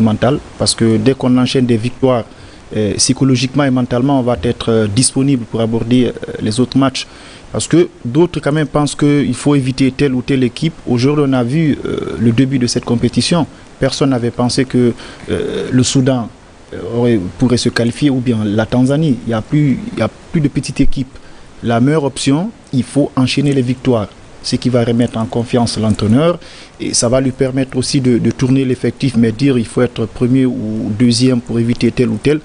mental, parce que dès qu'on enchaîne des victoires, psychologiquement et mentalement, on va être disponible pour aborder les autres matchs. Parce que d'autres quand même pensent qu'il faut éviter telle ou telle équipe. Aujourd'hui, on a vu le début de cette compétition. Personne n'avait pensé que le Soudan pourrait se qualifier, ou bien la Tanzanie. Il n'y a plus de petite équipe. La meilleure option, il faut enchaîner les victoires. Ce qui va remettre en confiance l'entraîneur, et ça va lui permettre aussi de tourner l'effectif, mais dire qu'il faut être premier ou deuxième pour éviter tel ou tel.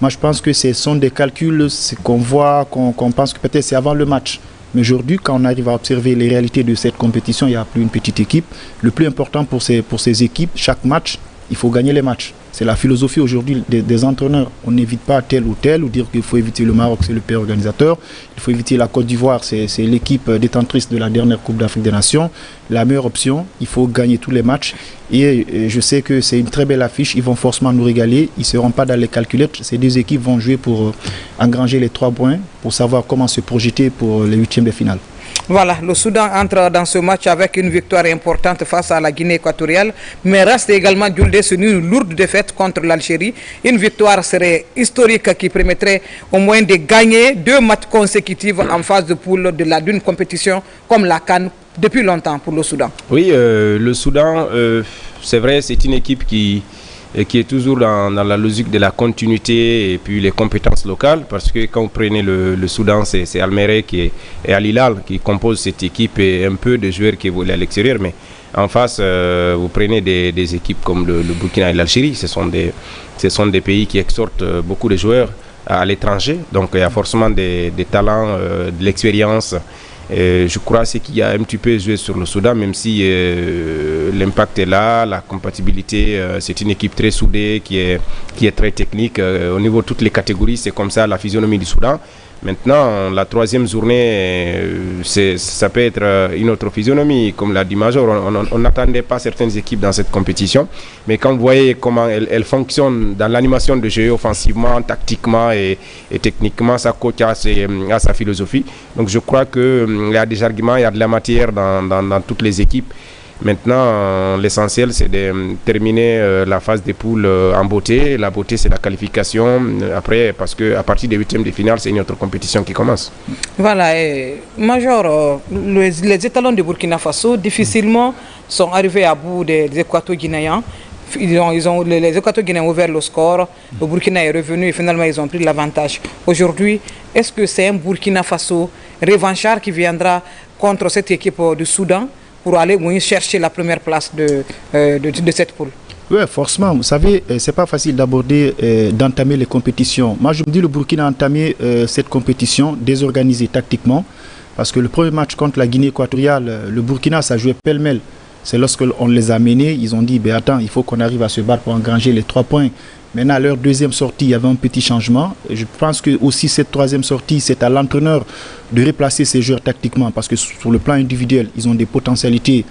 Moi, je pense que ce sont des calculs qu'on voit, qu'on pense que peut-être c'est avant le match. Mais aujourd'hui, quand on arrive à observer les réalités de cette compétition, il n'y a plus une petite équipe. Le plus important pour ces équipes, chaque match, il faut gagner les matchs. C'est la philosophie aujourd'hui des entraîneurs. On n'évite pas tel ou tel, ou dire qu'il faut éviter le Maroc, c'est le pays organisateur. Il faut éviter la Côte d'Ivoire, c'est l'équipe détentrice de la dernière Coupe d'Afrique des Nations. La meilleure option, il faut gagner tous les matchs. Et je sais que c'est une très belle affiche. Ils vont forcément nous régaler. Ils ne seront pas dans les calculettes. Ces deux équipes vont jouer pour engranger les 3 points, pour savoir comment se projeter pour les huitièmes de finale. Voilà, le Soudan entre dans ce match avec une victoire importante face à la Guinée équatoriale, mais reste également Djouldé sur une lourde défaite contre l'Algérie. Une victoire serait historique qui permettrait au moins de gagner 2 matchs consécutifs en phase de poule d'une compétition comme la CAN depuis longtemps pour le Soudan. Oui, le Soudan, c'est vrai, c'est une équipe qui est toujours dans la logique de la continuité et puis les compétences locales, parce que quand vous prenez le Soudan, c'est Al-Merreikh et Al Hilal qui composent cette équipe, et un peu de joueurs qui évoluent à l'extérieur, mais en face, vous prenez des équipes comme le Burkina et l'Algérie. Ce sont des pays qui exportent beaucoup de joueurs à l'étranger, donc il y a forcément des talents, de l'expérience. Je crois c'est qu'il y a un petit peu joué sur le Soudan, même si l'impact est là, la compatibilité, c'est une équipe très soudée qui est très technique. Au niveau de toutes les catégories, c'est comme ça la physionomie du Soudan. Maintenant, la 3e journée, ça peut être une autre physionomie, comme l'a dit Major. On n'attendait pas certaines équipes dans cette compétition, mais quand vous voyez comment elles fonctionnent dans l'animation de jeu, offensivement, tactiquement et techniquement, ça coach à sa philosophie. Donc je crois qu'il y a des arguments, il y a de la matière dans toutes les équipes. Maintenant, l'essentiel, c'est de terminer la phase des poules en beauté. La beauté, c'est la qualification. Après, parce qu'à partir des 8e de finale, c'est une autre compétition qui commence. Voilà. Major, les étalons de Burkina Faso, difficilement, sont arrivés à bout des Équato-Guinéens. Les Équato-Guinéens ont ouvert le score. Le Burkina est revenu et finalement, ils ont pris l'avantage. Aujourd'hui, est-ce que c'est un Burkina Faso revanchard qui viendra contre cette équipe du Soudan pour aller chercher la première place de cette poule? Oui, forcément. Vous savez, c'est pas facile d'entamer les compétitions. Moi, je me dis le Burkina a entamé cette compétition désorganisée tactiquement, parce que le premier match contre la Guinée équatoriale, le Burkina, ça jouait pêle-mêle. C'est lorsqu'on les a menés, ils ont dit, attends, il faut qu'on arrive à se battre pour engranger les 3 points. Maintenant, à leur 2e sortie, il y avait un petit changement. Je pense que aussi cette 3e sortie, c'est à l'entraîneur de replacer ces joueurs tactiquement, parce que sur le plan individuel, ils ont des potentialités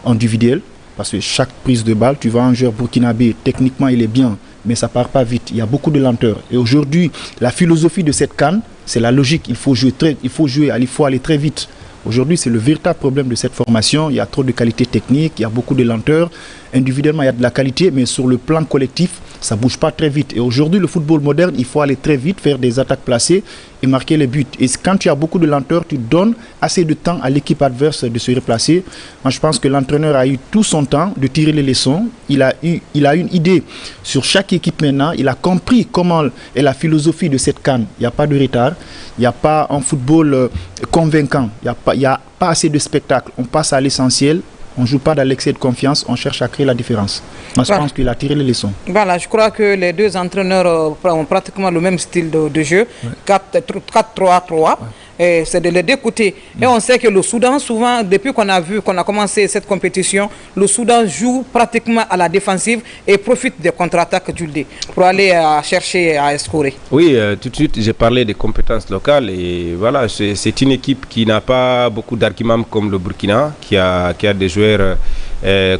individuelles. Parce que chaque prise de balle, tu vois un joueur burkinabé, techniquement il est bien, mais ça part pas vite. Il y a beaucoup de lenteur. Et aujourd'hui, la philosophie de cette CAN, c'est la logique. Il faut aller très vite. Aujourd'hui, c'est le véritable problème de cette formation. Il y a trop de qualité technique, il y a beaucoup de lenteur. Individuellement, il y a de la qualité, mais sur le plan collectif, ça ne bouge pas très vite. Et aujourd'hui, le football moderne, il faut aller très vite, faire des attaques placées et marquer les buts. Et quand tu as beaucoup de lenteur, tu donnes assez de temps à l'équipe adverse de se replacer. Moi, je pense que l'entraîneur a eu tout son temps de tirer les leçons. Il a une idée sur chaque équipe maintenant. Il a compris comment est la philosophie de cette CAN. Il n'y a pas de retard. Il n'y a pas un football convaincant. Il n'y a pas assez de spectacle. On passe à l'essentiel. On ne joue pas dans l'excès de confiance, on cherche à créer la différence. Moi, je pense qu'il a tiré les leçons. Voilà, je crois que les deux entraîneurs ont pratiquement le même style de jeu, 4-3-3. Et c'est de les deux côtés. Et on sait que le Soudan, souvent, depuis qu'on a commencé cette compétition, le Soudan joue pratiquement à la défensive et profite des contre-attaques du D pour aller chercher à scorer. Oui, tout de suite, j'ai parlé des compétences locales et voilà, c'est une équipe qui n'a pas beaucoup d'arguments comme le Burkina, qui a des joueurs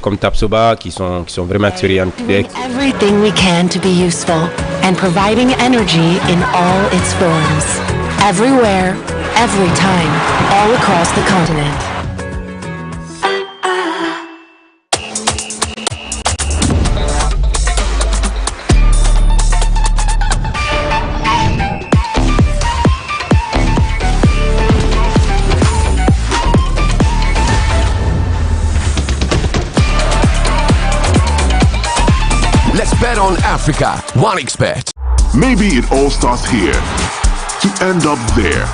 comme Tapsoba qui sont vraiment expérimentés. Everything we can to be useful and providing energy in all its forms. Everywhere, every time, all across the continent. Let's bet on Africa. OneXBet. Maybe it all starts here to end up there.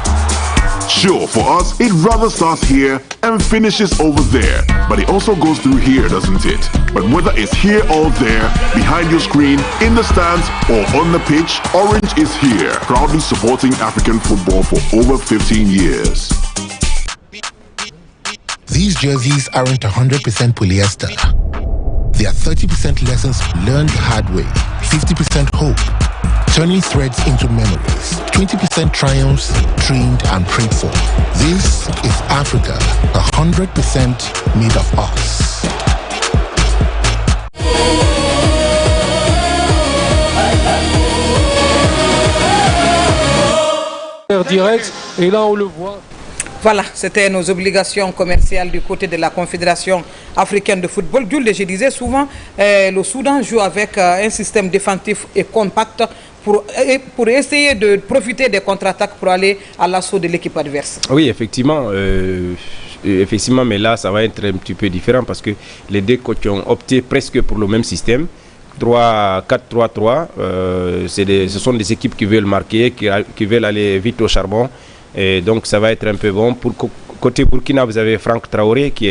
Sure, for us, it rather starts here and finishes over there. But it also goes through here, doesn't it? But whether it's here or there, behind your screen, in the stands, or on the pitch, Orange is here, proudly supporting African football for over 15 years. These jerseys aren't 100% polyester. They are 30% lessons learned the hard way, 50% hope, turning threads into memories, 20% triumphs dreamed and prayed for. This is Africa, 100% made of us. Direct, et là on le voit. Voilà, c'était nos obligations commerciales du côté de la Confédération africaine de football. Jules, je disais souvent, le Soudan joue avec un système défensif et compact pour essayer de profiter des contre-attaques pour aller à l'assaut de l'équipe adverse. Oui, effectivement. Effectivement, mais là, ça va être un petit peu différent parce que les deux coachs ont opté presque pour le même système. 4-3-3, ce sont des équipes qui veulent marquer, qui veulent aller vite au charbon. Et donc ça va être un peu bon. Pour côté Burkina, vous avez Franck Traoré qui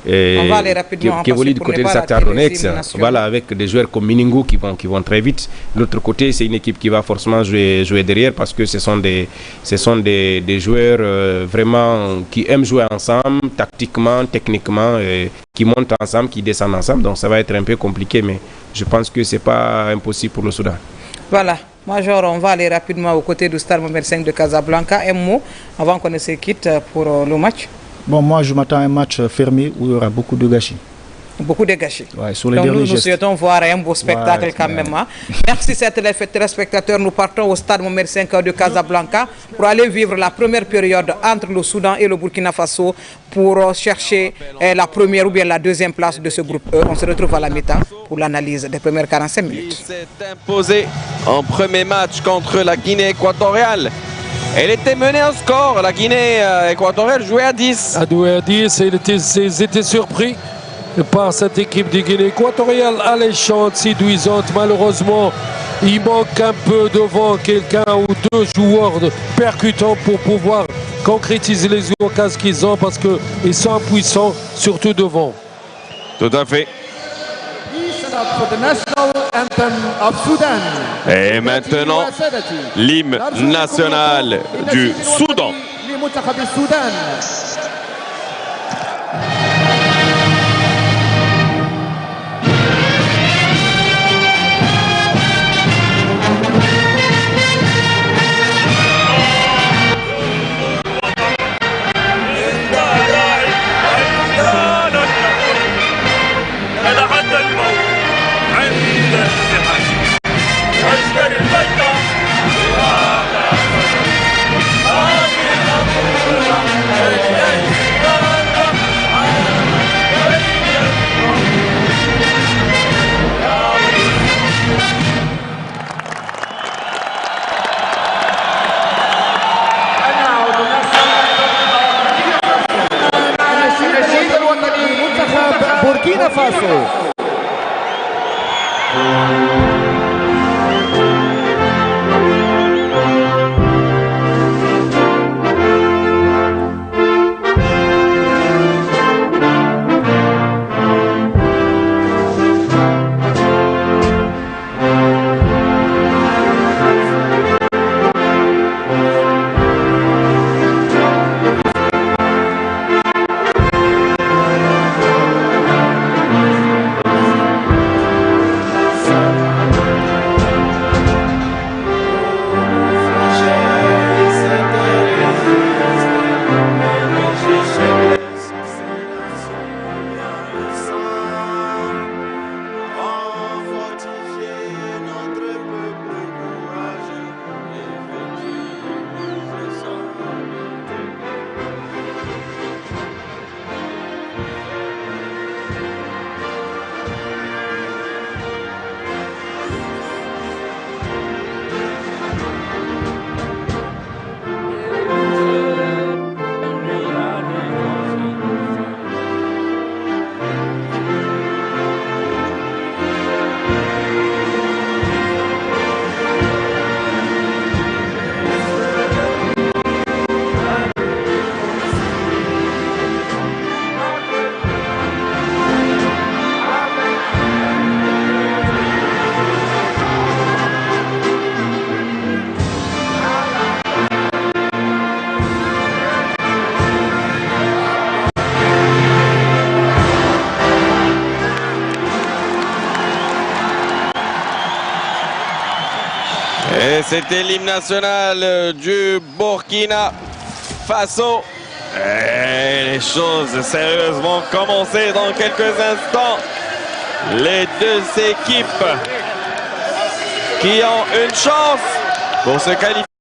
évolue du côté de Shakhtar Donetsk. Voilà, avec des joueurs comme Miningu qui vont très vite. De l'autre côté, c'est une équipe qui va forcément jouer derrière parce que ce sont des joueurs vraiment qui aiment jouer ensemble, tactiquement, techniquement, qui montent ensemble, qui descendent ensemble. Donc ça va être un peu compliqué, mais je pense que c'est pas impossible pour le Soudan. Voilà. Major, on va aller rapidement aux côtés du Stade Mohamed V de Casablanca. Un mot avant qu'on ne se quitte pour le match. Bon, moi je m'attends à un match fermé où il y aura beaucoup de gâchis. Beaucoup de gâchis. Ouais, sur les donc derniers nous souhaitons voir un beau spectacle quand même. Hein. Merci chers téléspectateurs. Nous partons au Stade Mohamed V de Casablanca pour aller vivre la première période entre le Soudan et le Burkina Faso pour chercher la première ou bien la deuxième place de ce groupe E. On se retrouve à la mi-temps pour l'analyse des premières 45 minutes. Il s'est imposé en premier match contre la Guinée équatoriale. Elle était menée en score. La Guinée équatoriale jouait à 10. A joué à 10 et ils étaient surpris par cette équipe de Guinée équatoriale alléchante, séduisante. Malheureusement, il manque un peu devant quelqu'un ou deux joueurs percutants pour pouvoir concrétiser les occasions qu'ils ont parce qu'ils sont impuissants, surtout devant. Tout à fait. Et maintenant, l'hymne national du Soudan. Et c'était l'hymne national du Burkina Faso. Et les choses sérieuses vont commencer dans quelques instants. Les deux équipes qui ont une chance pour se qualifier.